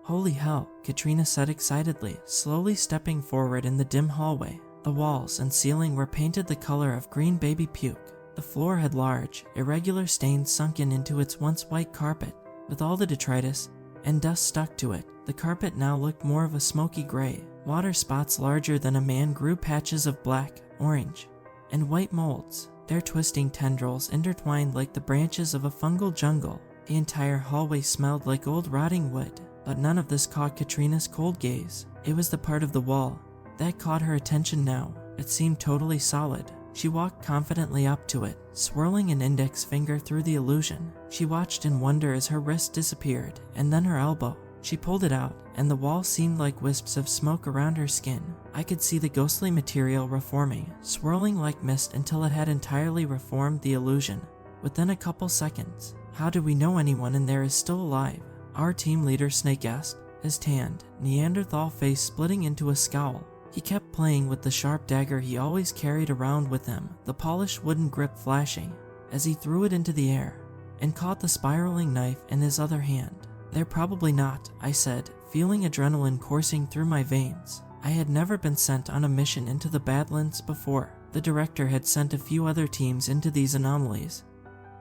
Holy hell, Katrina said excitedly, slowly stepping forward in the dim hallway. The walls and ceiling were painted the color of green baby puke. The floor had large, irregular stains sunken into its once white carpet. With all the detritus and dust stuck to it, the carpet now looked more of a smoky gray. Water spots larger than a man grew patches of black, orange, and white molds, their twisting tendrils intertwined like the branches of a fungal jungle. The entire hallway smelled like old rotting wood, but none of this caught Katrina's cold gaze. It was the part of the wall that caught her attention now. It seemed totally solid. She walked confidently up to it, swirling an index finger through the illusion. She watched in wonder as her wrist disappeared, and then her elbow. She pulled it out, and the wall seemed like wisps of smoke around her skin. I could see the ghostly material reforming, swirling like mist until it had entirely reformed the illusion within a couple seconds. How do we know anyone in there is still alive? Our team leader Snake asked, his tanned, Neanderthal face splitting into a scowl. He kept playing with the sharp dagger he always carried around with him, the polished wooden grip flashing as he threw it into the air and caught the spiraling knife in his other hand. They're probably not, I said, feeling adrenaline coursing through my veins. I had never been sent on a mission into the Badlands before. The director had sent a few other teams into these anomalies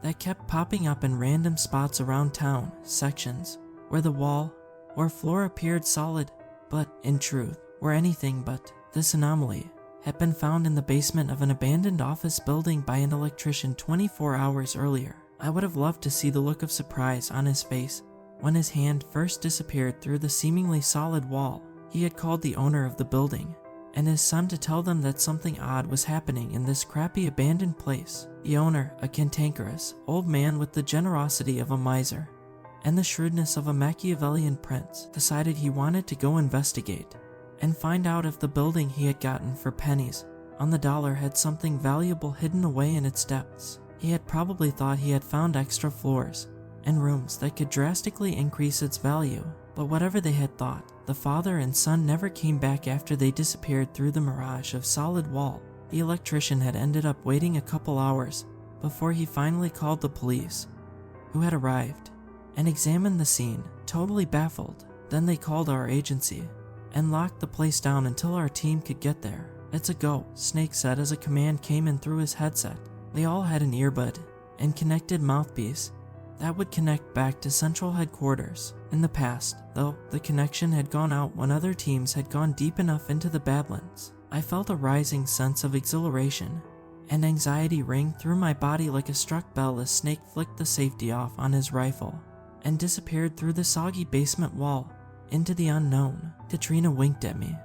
that kept popping up in random spots around town, sections where the wall or floor appeared solid, but, in truth, were anything but. This anomaly had been found in the basement of an abandoned office building by an electrician 24 hours earlier. I would have loved to see the look of surprise on his face when his hand first disappeared through the seemingly solid wall. He had called the owner of the building and his son to tell them that something odd was happening in this crappy abandoned place. The owner, a cantankerous old man with the generosity of a miser and the shrewdness of a Machiavellian prince, decided he wanted to go investigate and find out if the building he had gotten for pennies on the dollar had something valuable hidden away in its depths. He had probably thought he had found extra floors and rooms that could drastically increase its value, but whatever they had thought, the father and son never came back after they disappeared through the mirage of solid wall. The electrician had ended up waiting a couple hours before he finally called the police, who had arrived and examined the scene, totally baffled. Then they called our agency and locked the place down until our team could get there. It's a go, Snake said as a command came in through his headset. They all had an earbud and connected mouthpiece that would connect back to central headquarters. In the past, though, the connection had gone out when other teams had gone deep enough into the Badlands. I felt a rising sense of exhilaration and anxiety ring through my body like a struck bell as Snake flicked the safety off on his rifle and disappeared through the soggy basement wall into the unknown. Katrina winked at me,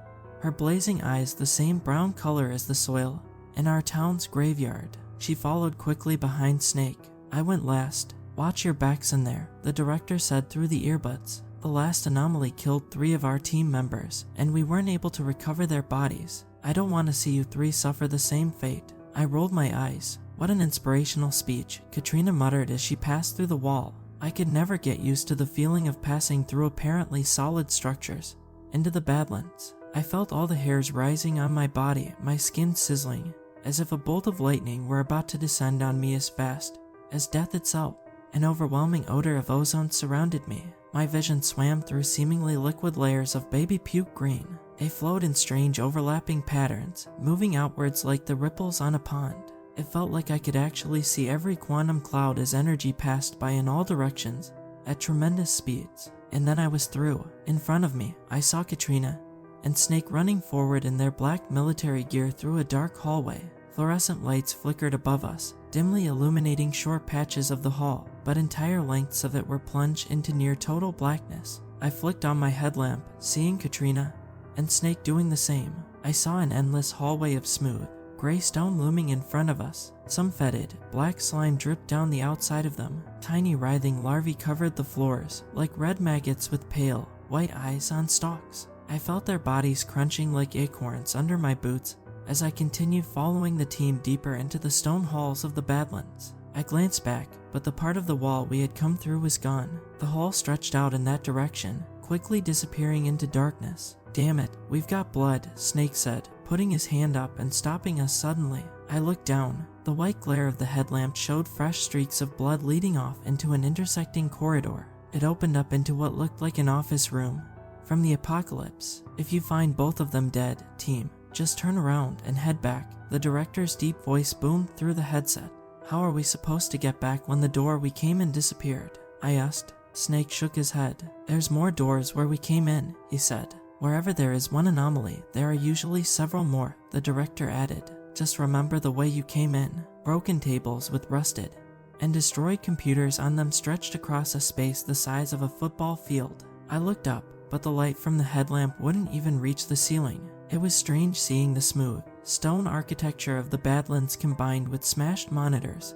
her blazing eyes the same brown color as the soil in our town's graveyard. She followed quickly behind Snake. I went last. Watch your backs in there, the director said through the earbuds. The last anomaly killed 3 of our team members, and we weren't able to recover their bodies. I don't want to see you 3 suffer the same fate. I rolled my eyes. What an inspirational speech, Katrina muttered as she passed through the wall. I could never get used to the feeling of passing through apparently solid structures into the Badlands. I felt all the hairs rising on my body, my skin sizzling, as if a bolt of lightning were about to descend on me as fast as death itself. An overwhelming odor of ozone surrounded me. My vision swam through seemingly liquid layers of baby puke green. They flowed in strange overlapping patterns, moving outwards like the ripples on a pond. It felt like I could actually see every quantum cloud as energy passed by in all directions at tremendous speeds. And then I was through. In front of me, I saw Katrina and Snake running forward in their black military gear through a dark hallway. Fluorescent lights flickered above us, dimly illuminating short patches of the hall, but entire lengths of it were plunged into near total blackness. I flicked on my headlamp, seeing Katrina and Snake doing the same. I saw an endless hallway of smooth, gray stone looming in front of us. Some fetid, black slime dripped down the outside of them. Tiny writhing larvae covered the floors, like red maggots with pale, white eyes on stalks. I felt their bodies crunching like acorns under my boots as I continued following the team deeper into the stone halls of the Badlands. I glanced back, but the part of the wall we had come through was gone. The hall stretched out in that direction, quickly disappearing into darkness. Damn it, we've got blood, Snake said, putting his hand up and stopping us suddenly. I looked down. The white glare of the headlamp showed fresh streaks of blood leading off into an intersecting corridor. It opened up into what looked like an office room. from the apocalypse. If you find both of them dead, team, just turn around and head back. The director's deep voice boomed through the headset. How are we supposed to get back when the door we came in disappeared? I asked. Snake shook his head. There's more doors where we came in, he said. Wherever there is one anomaly, there are usually several more, the director added. Just remember the way you came in. Broken tables with rusted and destroyed computers on them stretched across a space the size of a football field. I looked up, but the light from the headlamp wouldn't even reach the ceiling. It was strange seeing the smooth, stone architecture of the Badlands combined with smashed monitors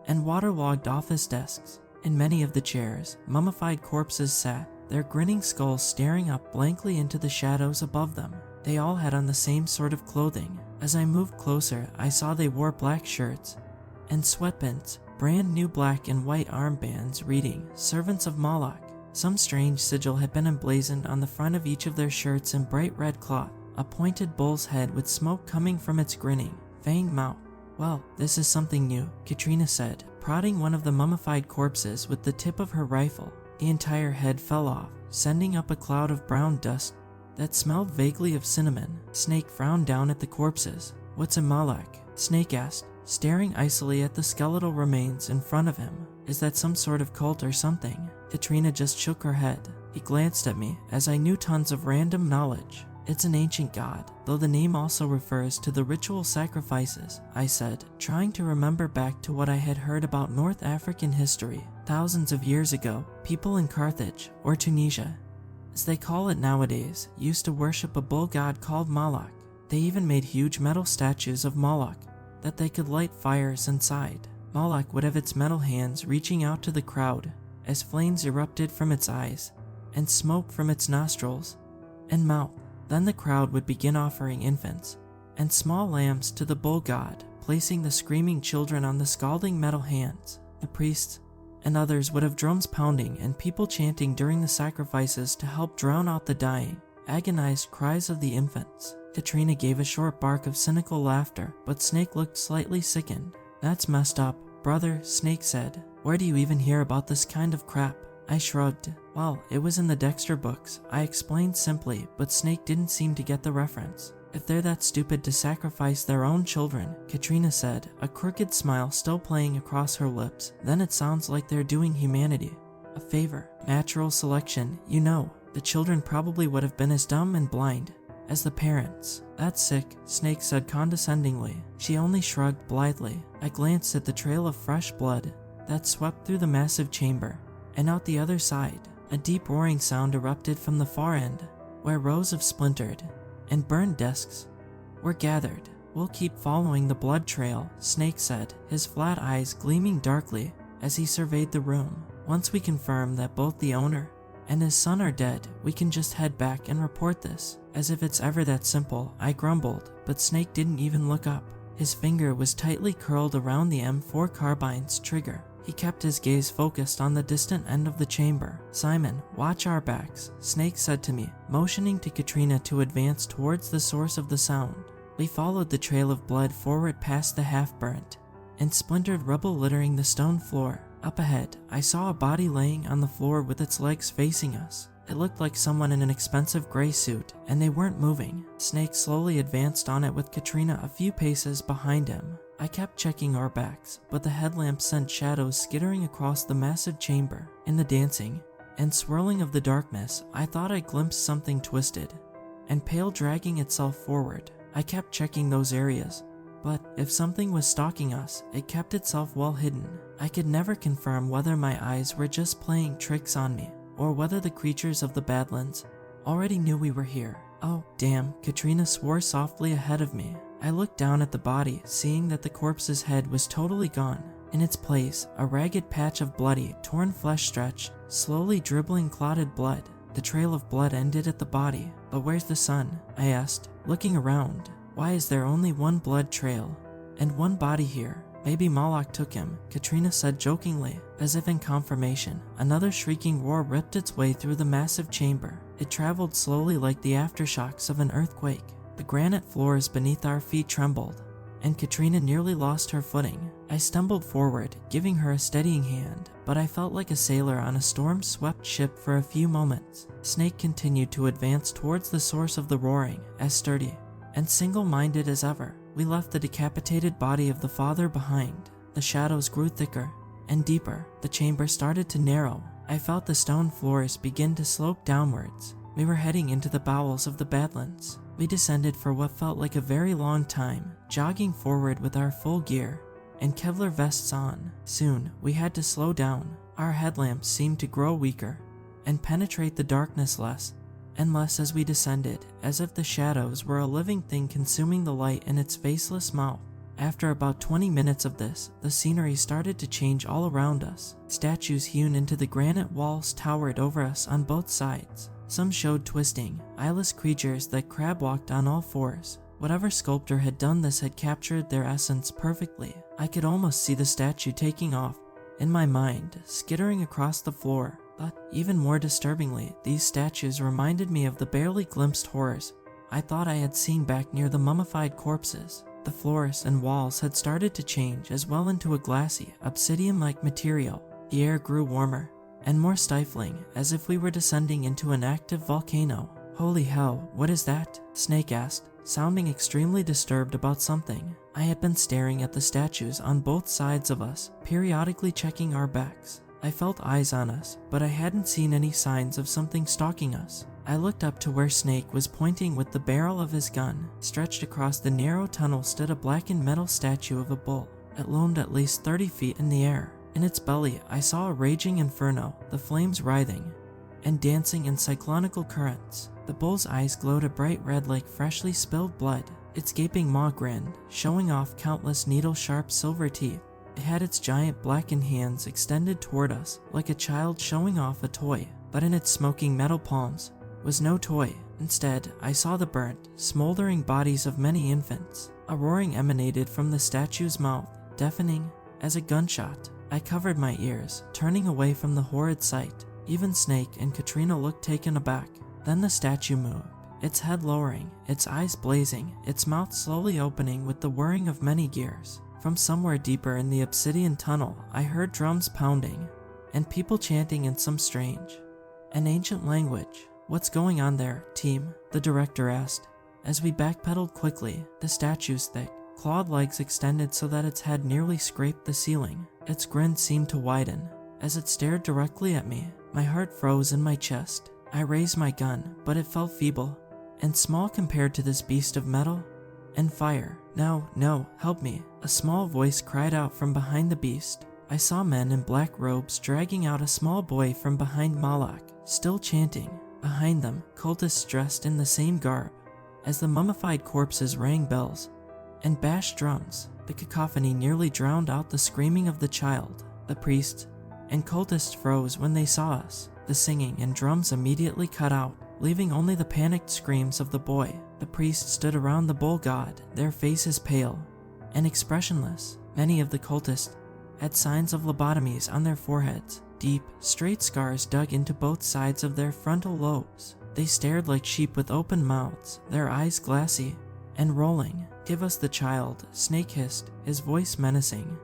and waterlogged office desks. In many of the chairs, mummified corpses sat, their grinning skulls staring up blankly into the shadows above them. They all had on the same sort of clothing. As I moved closer, I saw they wore black shirts and sweatpants, brand new black and white armbands reading, Servants of Malok. Some strange sigil had been emblazoned on the front of each of their shirts in bright red cloth, a pointed bull's head with smoke coming from its grinning, fanged mouth. Well, this is something new, Katrina said, prodding one of the mummified corpses with the tip of her rifle. The entire head fell off, sending up a cloud of brown dust that smelled vaguely of cinnamon. Snake frowned down at the corpses. What's a malok? Snake asked, staring icily at the skeletal remains in front of him. Is that some sort of cult or something? Katrina just shook her head. He glanced at me, as I knew tons of random knowledge. It's an ancient god, though the name also refers to the ritual sacrifices, I said, trying to remember back to what I had heard about North African history. Thousands of years ago, people in Carthage, or Tunisia, as they call it nowadays, used to worship a bull god called Malok. They even made huge metal statues of Malok that they could light fires inside. Malok would have its metal hands reaching out to the crowd as flames erupted from its eyes and smoke from its nostrils and mouth. Then the crowd would begin offering infants and small lambs to the bull god, placing the screaming children on the scalding metal hands. The priests and others would have drums pounding and people chanting during the sacrifices to help drown out the dying, agonized cries of the infants. Katrina gave a short bark of cynical laughter, but Snake looked slightly sickened. That's messed up, brother, Snake said. Where do you even hear about this kind of crap? I shrugged. Well, it was in the Dexter books, I explained simply, but Snake didn't seem to get the reference. If they're that stupid to sacrifice their own children, Katrina said, a crooked smile still playing across her lips, then it sounds like they're doing humanity a favor. Natural selection, you know. The children probably would have been as dumb and blind as the parents. That's sick, Snake said condescendingly. She only shrugged blithely. I glanced at the trail of fresh blood that swept through the massive chamber and out the other side. A deep roaring sound erupted from the far end, where rows of splintered and burned desks were gathered. We'll keep following the blood trail, Snake said, his flat eyes gleaming darkly as he surveyed the room. Once we confirm that both the owner and his son are dead, we can just head back and report this. As if it's ever that simple, I grumbled, but Snake didn't even look up. His finger was tightly curled around the M4 carbine's trigger. He kept his gaze focused on the distant end of the chamber. Simon, watch our backs, Snake said to me, motioning to Katrina to advance towards the source of the sound. We followed the trail of blood forward past the half-burnt and splintered rubble littering the stone floor. Up ahead, I saw a body laying on the floor with its legs facing us. It looked like someone in an expensive gray suit, and they weren't moving. Snake slowly advanced on it with Katrina a few paces behind him. I kept checking our backs, but the headlamp sent shadows skittering across the massive chamber. In the dancing and swirling of the darkness, I thought I glimpsed something twisted and pale dragging itself forward. I kept checking those areas, but if something was stalking us, it kept itself well hidden. I could never confirm whether my eyes were just playing tricks on me, or whether the creatures of the Badlands already knew we were here. Oh, damn, Katrina swore softly ahead of me. I looked down at the body, seeing that the corpse's head was totally gone. In its place, a ragged patch of bloody, torn flesh stretched, slowly dribbling clotted blood. The trail of blood ended at the body. But where's the son? I asked, looking around. Why is there only one blood trail and one body here? Maybe Malok took him, Katrina said jokingly, as if in confirmation. Another shrieking roar ripped its way through the massive chamber. It traveled slowly like the aftershocks of an earthquake. The granite floors beneath our feet trembled, and Katrina nearly lost her footing. I stumbled forward, giving her a steadying hand, but I felt like a sailor on a storm-swept ship for a few moments. Snake continued to advance towards the source of the roaring, as sturdy and single-minded as ever. We left the decapitated body of the father behind. The shadows grew thicker and deeper. The chamber started to narrow. I felt the stone floors begin to slope downwards. We were heading into the bowels of the Badlands. We descended for what felt like a very long time, jogging forward with our full gear and Kevlar vests on. Soon, we had to slow down. Our headlamps seemed to grow weaker and penetrate the darkness less and less as we descended, as if the shadows were a living thing consuming the light in its faceless mouth. After about 20 minutes of this, the scenery started to change all around us. Statues hewn into the granite walls towered over us on both sides. Some showed twisting, eyeless creatures that crab-walked on all fours. Whatever sculptor had done this had captured their essence perfectly. I could almost see the statue taking off in my mind, skittering across the floor. But even more disturbingly, these statues reminded me of the barely glimpsed horrors I thought I had seen back near the mummified corpses. The floors and walls had started to change as well into a glassy, obsidian-like material. The air grew warmer and more stifling, as if we were descending into an active volcano. "Holy hell, what is that?" Snake asked, sounding extremely disturbed about something. I had been staring at the statues on both sides of us, periodically checking our backs. I felt eyes on us, but I hadn't seen any signs of something stalking us. I looked up to where Snake was pointing with the barrel of his gun. Stretched across the narrow tunnel stood a blackened metal statue of a bull. It loomed at least 30 feet in the air. In its belly, I saw a raging inferno, the flames writhing and dancing in cyclonical currents. The bull's eyes glowed a bright red like freshly spilled blood. Its gaping maw grinned, showing off countless needle-sharp silver teeth. It had its giant blackened hands extended toward us, like a child showing off a toy. But in its smoking metal palms was no toy. Instead, I saw the burnt, smoldering bodies of many infants. A roaring emanated from the statue's mouth, deafening as a gunshot. I covered my ears, turning away from the horrid sight. Even Snake and Katrina looked taken aback. Then the statue moved, its head lowering, its eyes blazing, its mouth slowly opening with the whirring of many gears. From somewhere deeper in the obsidian tunnel, I heard drums pounding and people chanting in some strange and ancient language. "What's going on there, team?" the director asked. As we backpedaled quickly, the statue's thick, clawed legs extended so that its head nearly scraped the ceiling. Its grin seemed to widen as it stared directly at me. My heart froze in my chest. I raised my gun, but it felt feeble and small compared to this beast of metal and fire. No, help me," a small voice cried out from behind the beast. I saw men in black robes dragging out a small boy from behind Malok, still chanting. Behind them, cultists dressed in the same garb as the mummified corpses rang bells and bashed drums. The cacophony nearly drowned out the screaming of the child. The priests and cultists froze when they saw us. The singing and drums immediately cut out, leaving only the panicked screams of the boy. The priests stood around the bull god, their faces pale and expressionless. Many of the cultists had signs of lobotomies on their foreheads, deep, straight scars dug into both sides of their frontal lobes. They stared like sheep with open mouths, their eyes glassy and rolling. "Give us the child," Snake hissed, his voice menacing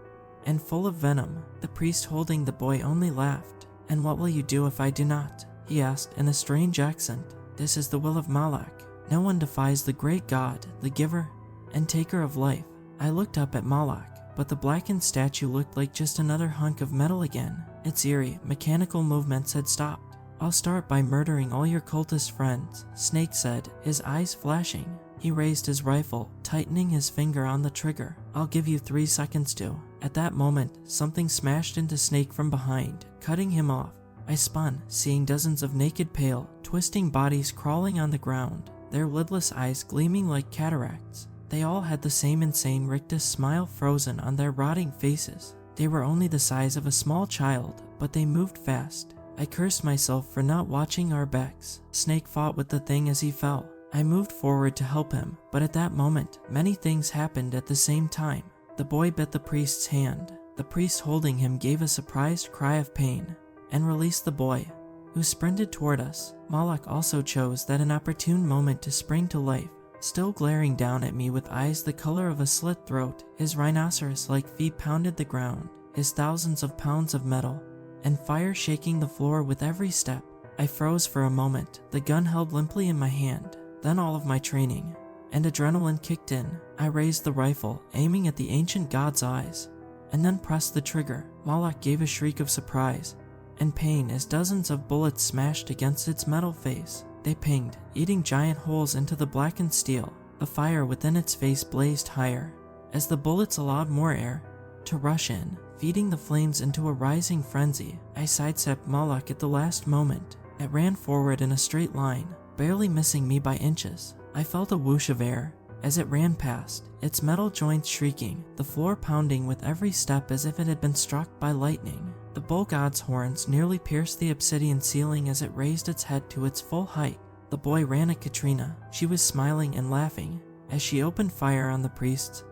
and full of venom. The priest holding the boy only laughed. "And what will you do if I do not?" he asked in a strange accent. "This is the will of Malok. No one defies the great god, the giver and taker of life." I looked up at Malok, but the blackened statue looked like just another hunk of metal again. Its eerie, mechanical movements had stopped. "I'll start by murdering all your cultist friends," Snake said, his eyes flashing. He raised his rifle, tightening his finger on the trigger. "I'll give you 3 seconds to." At that moment, something smashed into Snake from behind, cutting him off. I spun, seeing dozens of naked, pale, twisting bodies crawling on the ground, their lidless eyes gleaming like cataracts. They all had the same insane rictus smile frozen on their rotting faces. They were only the size of a small child, but they moved fast. I cursed myself for not watching our backs. Snake fought with the thing as he fell. I moved forward to help him, but at that moment, many things happened at the same time. The boy bit the priest's hand. The priest holding him gave a surprised cry of pain and released the boy, who sprinted toward us. Malok also chose that an opportune moment to spring to life. still glaring down at me with eyes the color of a slit throat. His rhinoceros-like feet pounded the ground, his thousands of pounds of metal and fire shaking the floor with every step. I froze for a moment, the gun held limply in my hand. Then all of my training and adrenaline kicked in. I raised the rifle, aiming at the ancient god's eyes, and then pressed the trigger. Malok gave a shriek of surprise and pain as dozens of bullets smashed against its metal face. They pinged, eating giant holes into the blackened steel. The fire within its face blazed higher as the bullets allowed more air to rush in, feeding the flames into a rising frenzy. I sidestepped Malok at the last moment. It ran forward in a straight line, barely missing me by inches. I felt a whoosh of air as it ran past, its metal joints shrieking, the floor pounding with every step as if it had been struck by lightning. The bull god's horns nearly pierced the obsidian ceiling as it raised its head to its full height. The boy ran at Katrina. She was smiling and laughing as she opened fire on the priests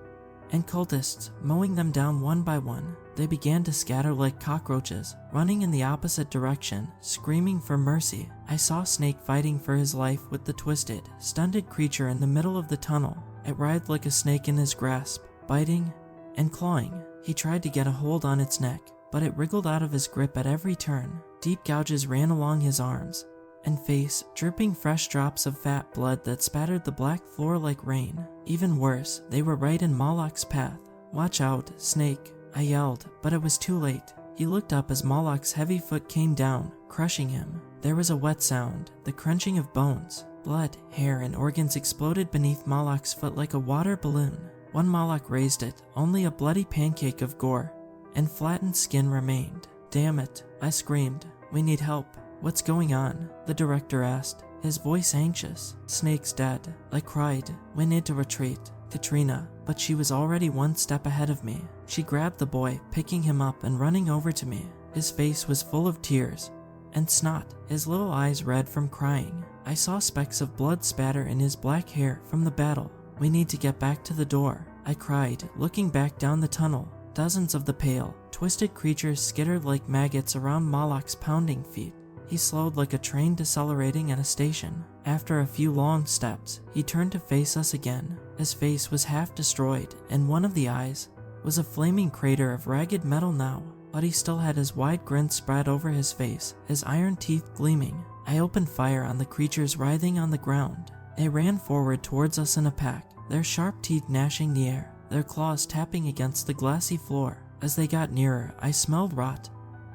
and cultists, mowing them down one by one. They began to scatter like cockroaches, running in the opposite direction, screaming for mercy. I saw Snake fighting for his life with the twisted, stunted creature in the middle of the tunnel. It writhed like a snake in his grasp, biting and clawing. He tried to get a hold on its neck, but it wriggled out of his grip at every turn. Deep gouges ran along his arms and face, dripping fresh drops of fat blood that spattered the black floor like rain. Even worse, they were right in Malok's path. "Watch out, Snake," I yelled, but it was too late. He looked up as Malok's heavy foot came down, crushing him. There was a wet sound, the crunching of bones. Blood, hair, and organs exploded beneath Malok's foot like a water balloon. One Malok raised it, only a bloody pancake of gore and flattened skin remained. "Damn it," I screamed. "We need help." "What's going on?" the director asked, his voice anxious. "Snake's dead," I cried. We need to retreat. Katrina, but she was already one step ahead of me. She grabbed the boy, picking him up and running over to me. His face was full of tears and snot, his little eyes red from crying. I saw specks of blood spatter in his black hair from the battle. "We need to get back to the door," I cried, looking back down the tunnel. Dozens of the pale, twisted creatures skittered like maggots around Malok's pounding feet. He slowed like a train decelerating at a station. After a few long steps, he turned to face us again. His face was half destroyed, and one of the eyes was a flaming crater of ragged metal now, but he still had his wide grin spread over his face, his iron teeth gleaming. I opened fire on the creatures writhing on the ground. They ran forward towards us in a pack, their sharp teeth gnashing the air, their claws tapping against the glassy floor. As they got nearer, I smelled rot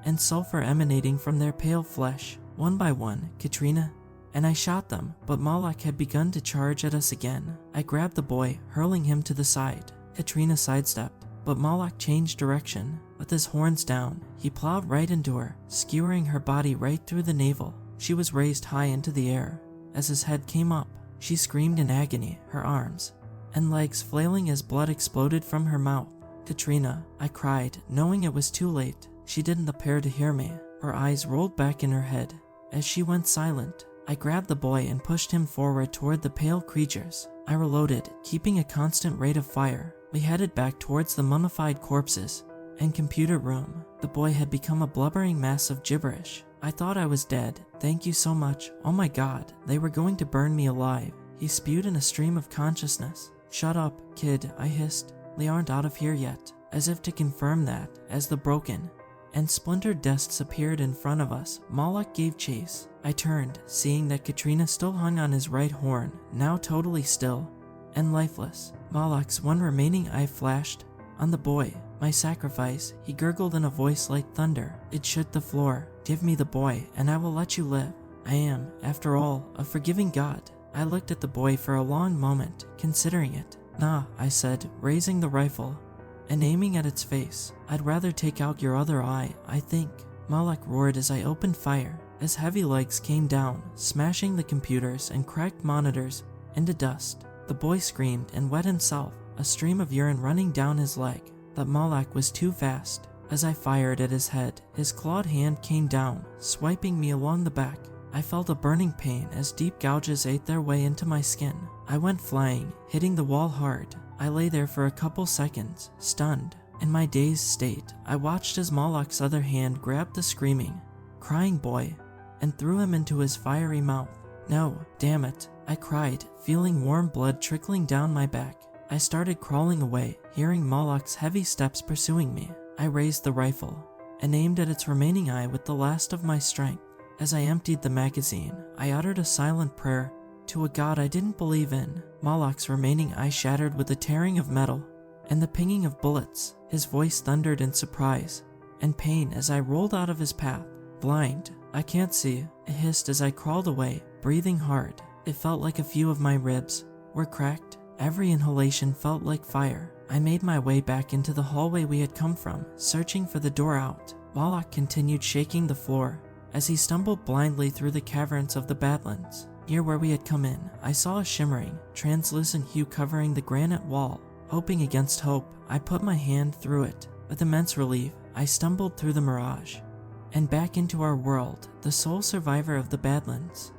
and sulfur emanating from their pale flesh. One by one, Katrina and I shot them, but Malok had begun to charge at us again. I grabbed the boy, hurling him to the side. Katrina sidestepped, but Malok changed direction. With his horns down, he plowed right into her, skewering her body right through the navel. She was raised high into the air. As his head came up, she screamed in agony, her arms and legs flailing as blood exploded from her mouth. "Katrina," I cried, knowing it was too late. She didn't appear to hear me. Her eyes rolled back in her head as she went silent. I grabbed the boy and pushed him forward toward the pale creatures. I reloaded, keeping a constant rate of fire. We headed back towards the mummified corpses and computer room. The boy had become a blubbering mass of gibberish. I thought I was dead. "Thank you so much. Oh my god, they were going to burn me alive." He spewed in a stream of consciousness. "Shut up, kid," I hissed. "They aren't out of here yet." As if to confirm that, as the broken and splintered desks appeared in front of us, Malok gave chase. I turned, seeing that Katrina still hung on his right horn, now totally still and lifeless. Malok's one remaining eye flashed on the boy. "My sacrifice," he gurgled in a voice like thunder. It shook the floor. "Give me the boy, and I will let you live. I am, after all, a forgiving god." I looked at the boy for a long moment, considering it. "Nah," I said, raising the rifle and aiming at its face. "I'd rather take out your other eye, I think." Malok roared as I opened fire. His heavy legs came down, smashing the computers and cracked monitors into dust. The boy screamed and wet himself, a stream of urine running down his leg. But Malok was too fast. As I fired at his head, his clawed hand came down, swiping me along the back. I felt a burning pain as deep gouges ate their way into my skin. I went flying, hitting the wall hard. I lay there for a couple seconds, stunned. In my dazed state, I watched as Malok's other hand grabbed the screaming, crying boy and threw him into his fiery mouth. "No, damn it," I cried, feeling warm blood trickling down my back. I started crawling away, hearing Malok's heavy steps pursuing me. I raised the rifle and aimed at its remaining eye with the last of my strength. As I emptied the magazine, I uttered a silent prayer to a god I didn't believe in. Malok's remaining eye shattered with the tearing of metal and the pinging of bullets. His voice thundered in surprise and pain as I rolled out of his path. Blind, I can't see, I hissed as I crawled away, breathing hard. It felt like a few of my ribs were cracked. Every inhalation felt like fire. I made my way back into the hallway we had come from, searching for the door out. Malok continued shaking the floor as he stumbled blindly through the caverns of the Badlands. Near where we had come in, I saw a shimmering, translucent hue covering the granite wall. Hoping against hope, I put my hand through it. With immense relief, I stumbled through the mirage and back into our world, the sole survivor of the Badlands.